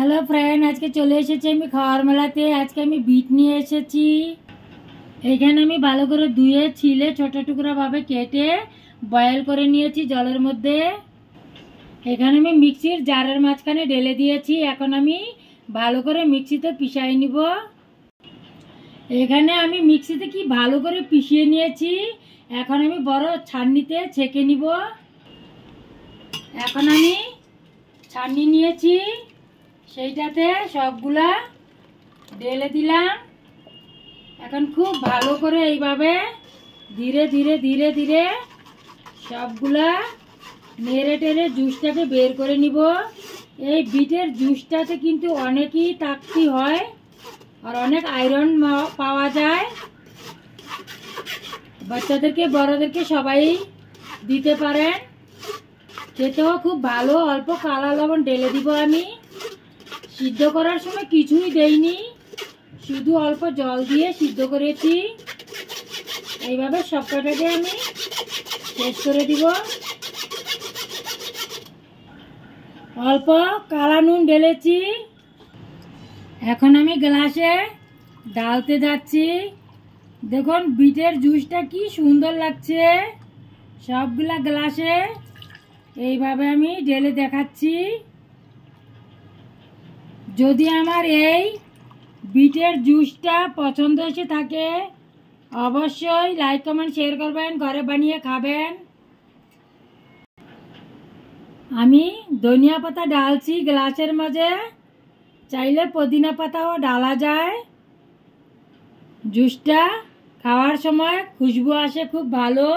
Hello friend, আজকে চলে এসেছি আমি খাওয়ার মেলাতে। আজকে আমি বিট নিয়ে এসেছি। এখানে আমি ভালো করে ধুয়ে ছিলে ছোট টুকরা ভাবে কেটে বয়েল করে নিয়েছি জলের মধ্যে। এখানে আমি মিক্সির জারের মাঝখানে ঢেলে দিয়েছি। এখন আমি ভালো করে মিক্সিতে পিষিয়ে নিব। এখানে আমি মিক্সিতে কি ভালো করে পিষিয়ে নিয়েছি। এখন আমি বড় ছাঁকনিতে ছেঁকে নিব। এখন আমি ছাঁকনি নিয়েছি, সেইটাতে সবগুলা ঢেলে দিলাম। এখন খুব ভালো করে এইভাবে ধীরে ধীরে ধীরে ধীরে সবগুলা নেড়ে টেড়ে জুসটাকে বের করে নিব। এই বিটের জুসটাতে কিন্তু অনেকই তাকতি হয় আর অনেক আয়রন পাওয়া যায়। বাচ্চাদেরকে বড়দেরকে সবাই দিতে পারেন, খেতেও খুব ভালো। অল্প কালা লবণ ঢেলে দিব আমি। সিদ্ধ করার সময় কিছুই দেইনি, শুধু অল্প জল দিয়ে সিদ্ধ করেছি। এইভাবে সবকটাকে আমি শেষ করে দিব। অল্প কালা নুন ঢেলেছি। এখন আমি গ্লাসে ঢালতে যাচ্ছি। দেখুন বিটের জুসটা কি সুন্দর লাগছে। সবগুলা গ্লাসে এইভাবে আমি ঢেলে দেখাচ্ছি। যদি আমার এই বিটের জুসটা পছন্দ এসে থাকে অবশ্যই লাইক কমেন্ট শেয়ার করবেন, ঘরে বানিয়ে খাবেন। আমি ধনিয়া পাতা ডালছি গ্লাসের মাঝে, চাইলে পুদিনা পাতাও ডালা যায়। জুসটা খাওয়ার সময় খুশবু আসে খুব ভালো।